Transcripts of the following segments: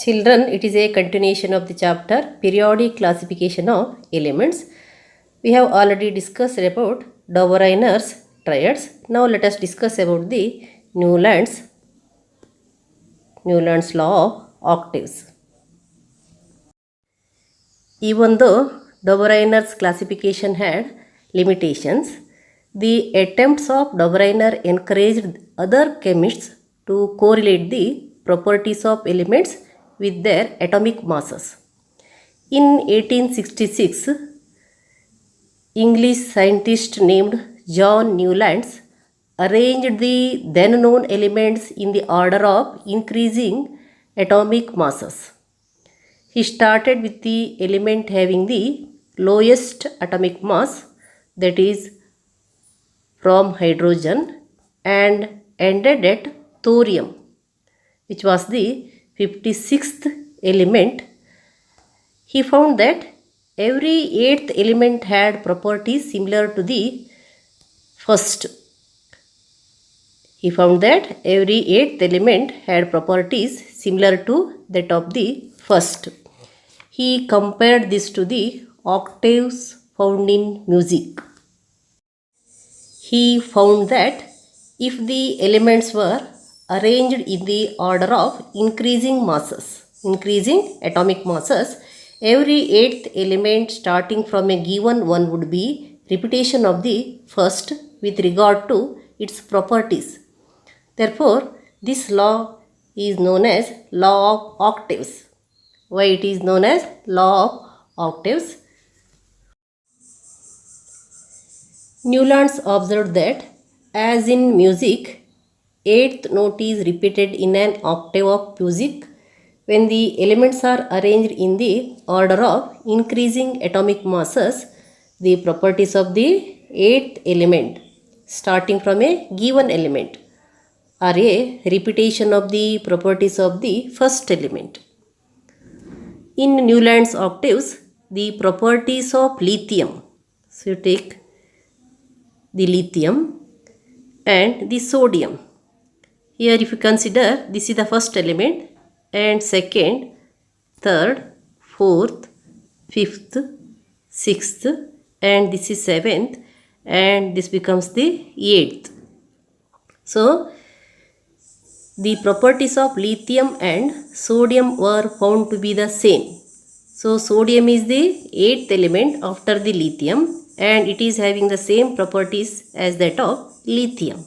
Children, it is a continuation of the chapter Periodic Classification of Elements. We have already discussed about Dobereiner's triads. Now let us discuss about the Newland's law of octaves. Even though Dobereiner's classification had limitations, the attempts of Dobereiner encouraged other chemists to correlate the properties of elements with their atomic masses. In 1866, English scientist named John Newlands arranged the then known elements in the order of increasing atomic masses. He started with the element having the lowest atomic mass, that is from hydrogen, and ended at thorium, which was the 56th element. He found that every 8th element had properties similar to the first. He found that every 8th element had properties similar to that of the first. He compared this to the octaves found in music. He found that if the elements were arranged in the order of increasing atomic masses, every 8th element starting from a given one would be repetition of the first with regard to its properties. Therefore, this law is known as law of octaves. Why it is known as law of octaves? Newlands observed that as in music, 8th note is repeated in an octave of music when the elements are arranged in the order of increasing atomic masses. The properties of the 8th element starting from a given element are a repetition of the properties of the first element. In Newland's octaves, the properties of lithium, so you take the lithium and the sodium. Here if you consider, this is the first element and second, third, fourth, fifth, sixth, and this is seventh, and this becomes the 8th. So the properties of lithium and sodium were found to be the same. So sodium is the 8th element after the lithium and it is having the same properties as that of lithium.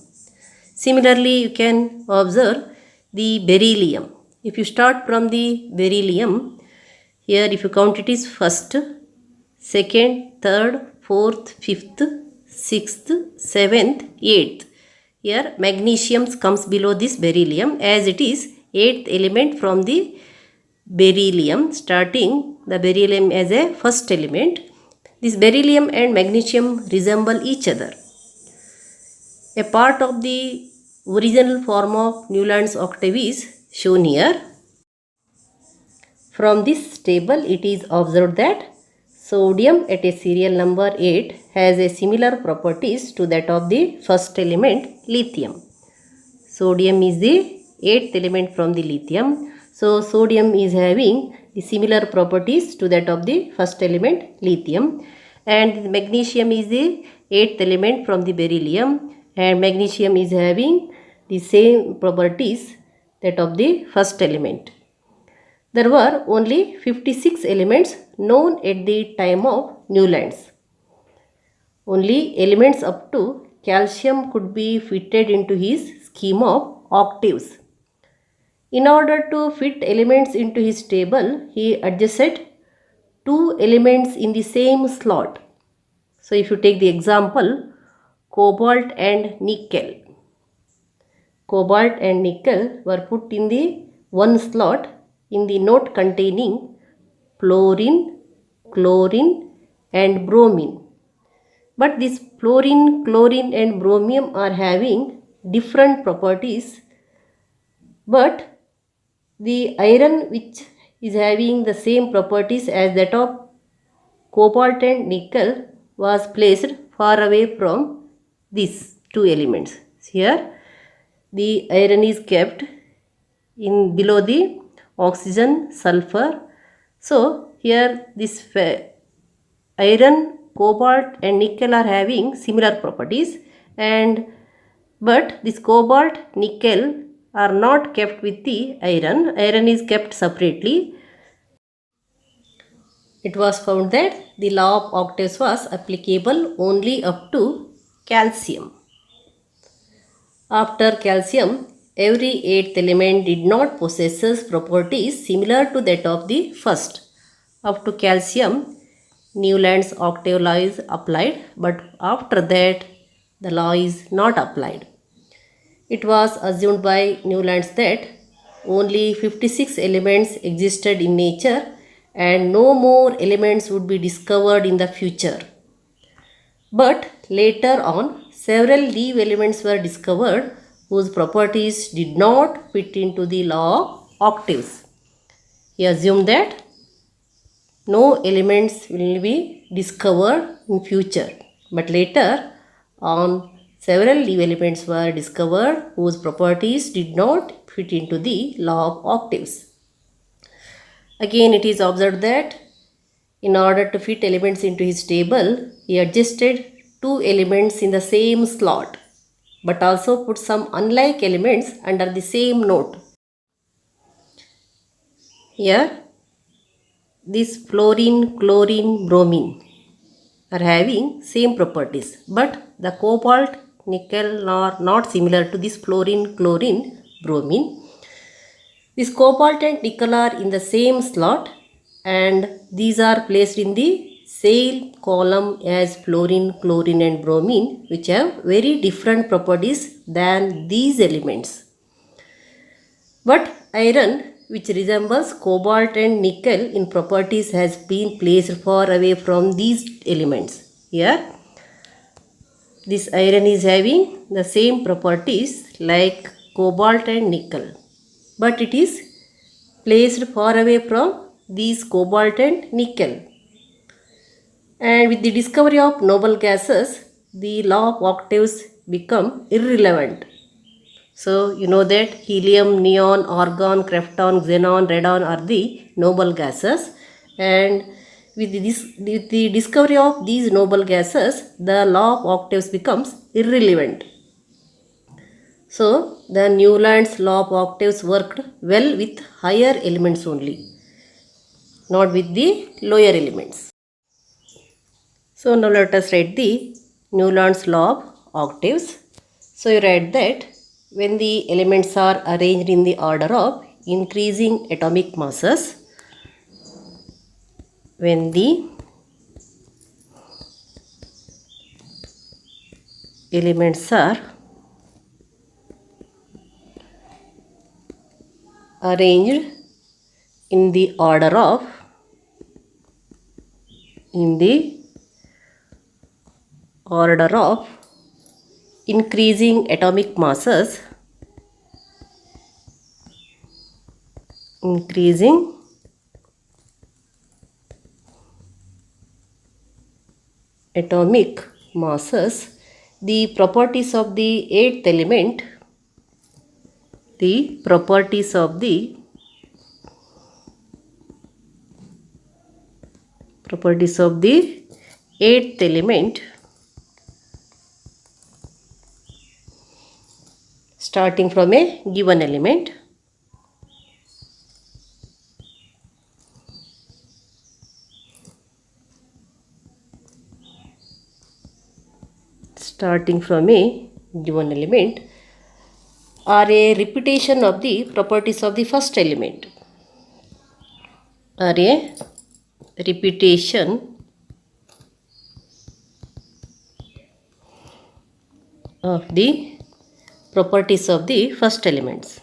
Similarly, you can observe the beryllium. If you start from the beryllium, here if you count it is first, second, third, fourth, fifth, sixth, seventh, 8th. Here magnesium comes below this beryllium as it is 8th element from the beryllium, starting the beryllium as a first element. This beryllium and magnesium resemble each other. A part of the original form of Newland's octave is shown here. From this table, it is observed that sodium at a serial number 8 has a similar properties to that of the first element lithium. Sodium is the 8th element from the lithium. So sodium is having the similar properties to that of the first element lithium, and magnesium is the 8th element from the beryllium, and magnesium is having the same properties that of the first element. There were only 56 elements known at the time of Newlands. Only elements up to calcium could be fitted into his scheme of octaves. In order to fit elements into his table, he adjusted 2 elements in the same slot. So if you take the example, cobalt and nickel. Cobalt and nickel were put in the one slot in the note containing fluorine, chlorine and bromine. But this fluorine, chlorine and bromine are having different properties, but the iron which is having the same properties as that of cobalt and nickel was placed far away from these 2 elements. Here the iron is kept in below the oxygen, sulfur. So here this iron, cobalt and nickel are having similar properties, and but this cobalt, nickel are not kept with the iron. Iron is kept separately. It was found that the law of octaves was applicable only up to calcium. After calcium, every eighth element did not possess properties similar to that of the first. Up to calcium, Newland's octave law is applied, but after that, the law is not applied. It was assumed by Newlands that only 56 elements existed in nature and no more elements would be discovered in the future. But later on, several leaf elements were discovered whose properties did not fit into the law of octaves. He assumed that no elements will be discovered in future. But later on, several leaf elements were discovered whose properties did not fit into the law of octaves. Again, it is observed that in order to fit elements into his table, he adjusted two elements in the same slot, but also put some unlike elements under the same note. Here, this fluorine, chlorine, bromine are having same properties, but the cobalt, nickel are not similar to this fluorine, chlorine, bromine. This cobalt and nickel are in the same slot, and these are placed in the same column as fluorine, chlorine and bromine, which have very different properties than these elements. But iron, which resembles cobalt and nickel in properties, has been placed far away from these elements. Here, this iron is having the same properties like cobalt and nickel, but it is placed far away from these cobalt and nickel. And with the discovery of noble gases, the law of octaves become irrelevant. So you know that helium, neon, argon, krypton, xenon, radon are the noble gases, and with the discovery of these noble gases, the law of octaves becomes irrelevant. So the Newland's law of octaves worked well with higher elements only, not with the lower elements. So now let us write the Newland's law of octaves. So you write that when the elements are arranged in the order of increasing atomic masses, when the elements are arranged in the order of increasing atomic masses, the properties of the eighth element, starting from a given element, are a repetition of the properties of the first element, properties of the first elements.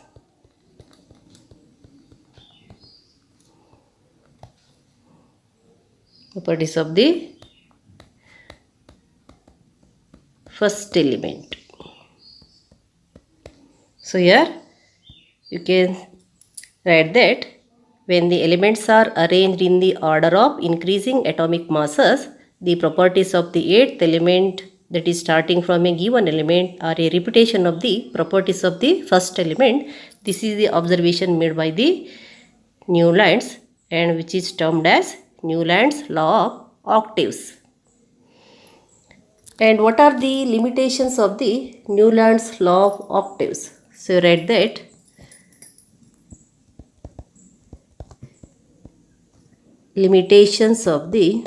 Properties of the first element. So here you can write that when the elements are arranged in the order of increasing atomic masses, the properties of the eighth element, that is starting from a given element, are a repetition of the properties of the first element. This is the observation made by the Newland's, and which is termed as Newland's law of octaves. And what are the limitations of the Newland's law of octaves? So write that limitations of the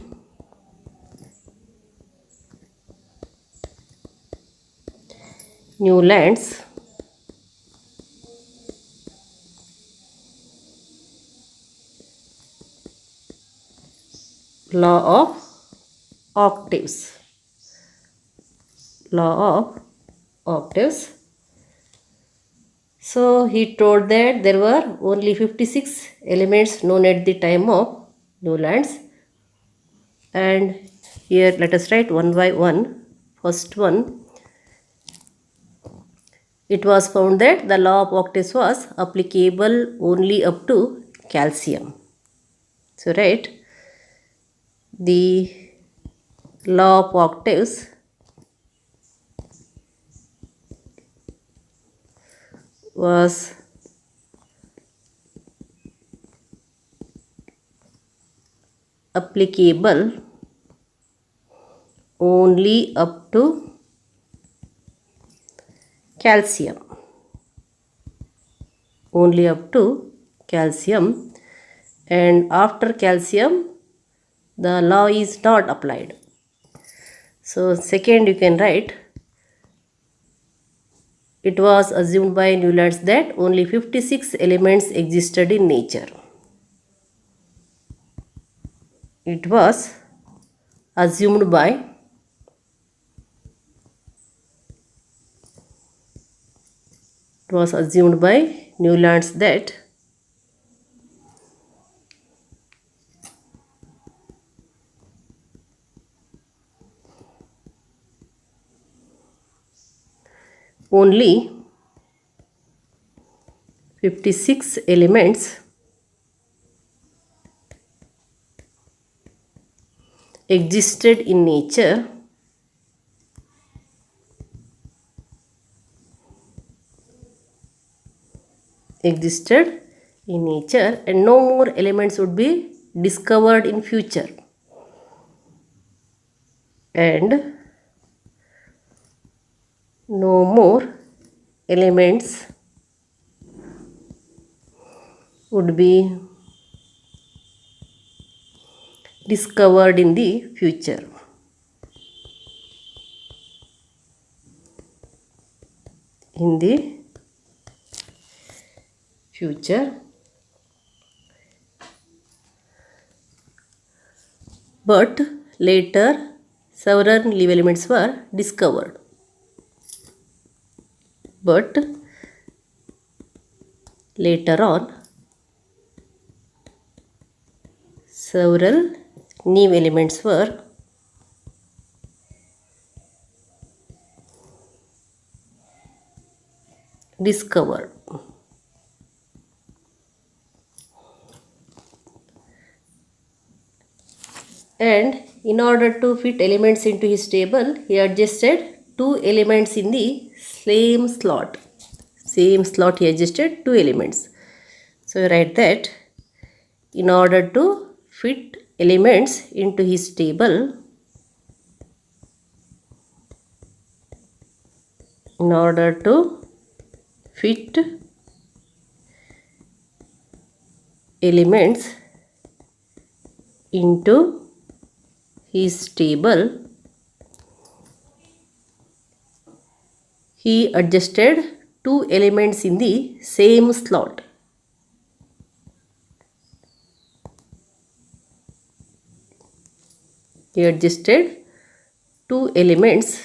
Newland's law of octaves. Law of octaves. So he told that there were only 56 elements known at the time of Newland's, and here let us write one by one. First one, it was found that the law of octaves was applicable only up to calcium. So write the law of octaves was applicable only up to calcium. Only up to calcium, and after calcium the law is not applied. So second, you can write it was assumed by Newlands that only 56 elements existed in nature. It was assumed by Newlands that only 56 elements existed in nature and no more elements would be discovered in future, and no more elements would be discovered in the future. But later several new elements were discovered. But later on several new elements were discovered. And in order to fit elements into his table, he adjusted two elements in the same slot. Same slot he adjusted two elements. So write that in order to fit elements into his table, in order to fit elements into his table, he adjusted two elements in the same slot. He adjusted two elements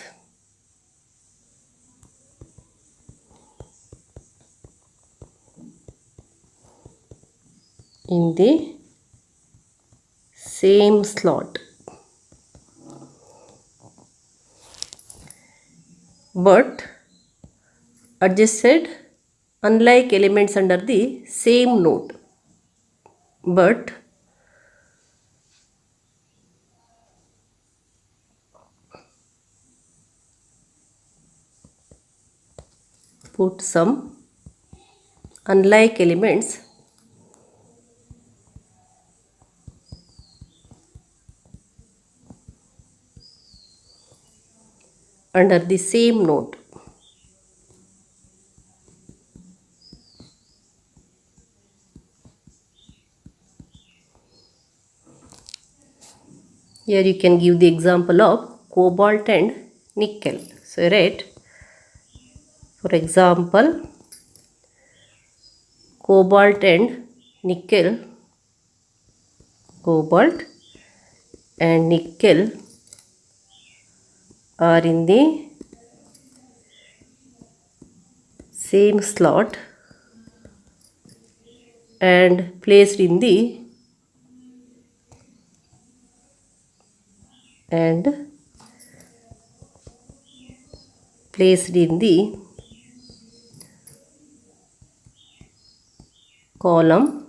in the same slot. But adjusted unlike elements under the same node. But put some unlike elements under the same note. Here you can give the example of cobalt and nickel. So write, for example, cobalt and nickel. Cobalt and nickel are in the same slot and placed in the column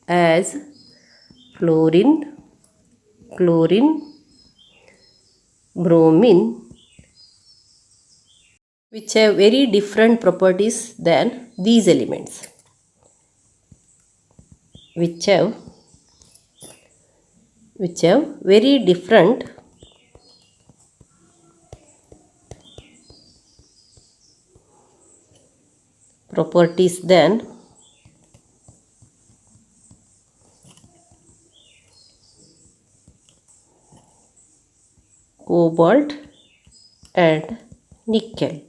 as fluorine, chlorine, bromine, which have very different properties than these elements, which have very different properties than cobalt and nickel.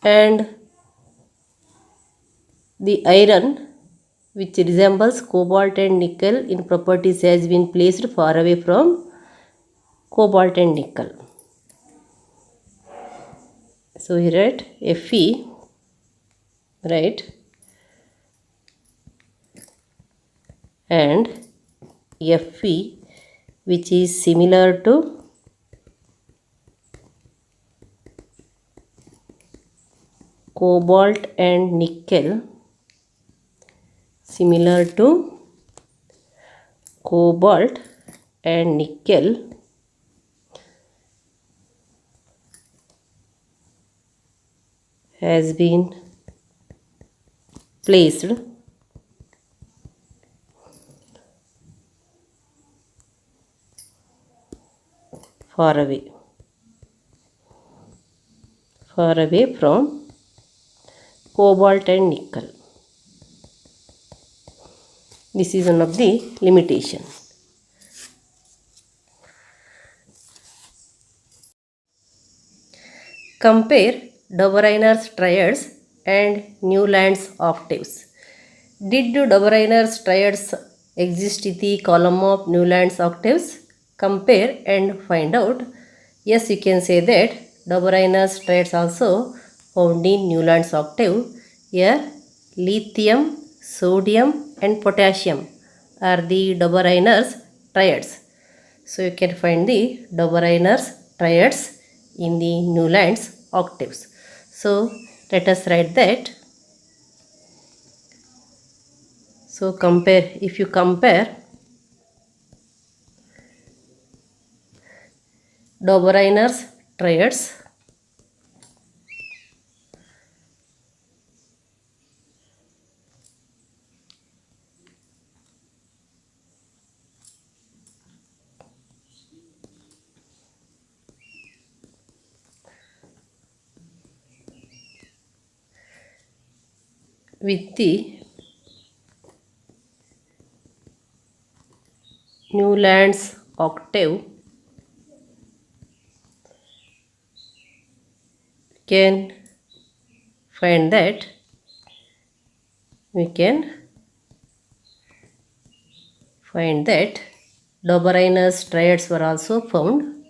And the iron, which resembles cobalt and nickel in properties, has been placed far away from cobalt and nickel. So here write Fe, right, and Fe, which is similar to cobalt and nickel, similar to cobalt and nickel, has been placed far away from cobalt and nickel. This is one of the limitations. Compare Dobereiner's triads and Newland's octaves. Did Dobereiner's triads exist in the column of Newland's octaves? Compare and find out. Yes, you can say that Dobereiner's triads also found in Newland's octave. Here, lithium, sodium and potassium are the Dobereiner's triads. So you can find the Dobereiner's triads in the Newland's octaves. So let us write that. So compare, if you compare Dobereiner's triads with the Newland's octave, can find that Dobereiner's triads were also found.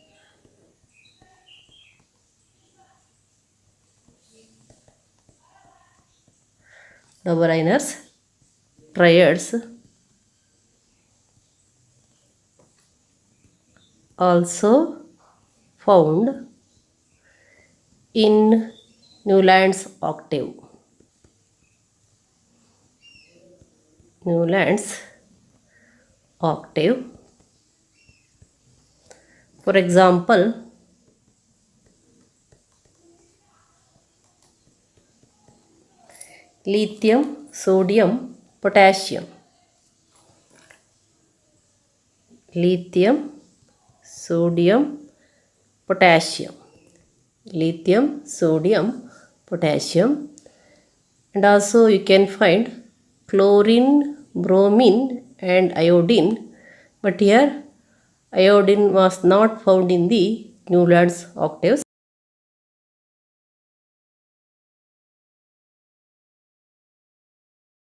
Dobereiner's triads also found in Newland's octave. Newland's octave. For example, lithium, sodium, potassium. Lithium, sodium, potassium. lithium, sodium, potassium, and also you can find chlorine, bromine and iodine, but here iodine was not found in the Newland's octaves.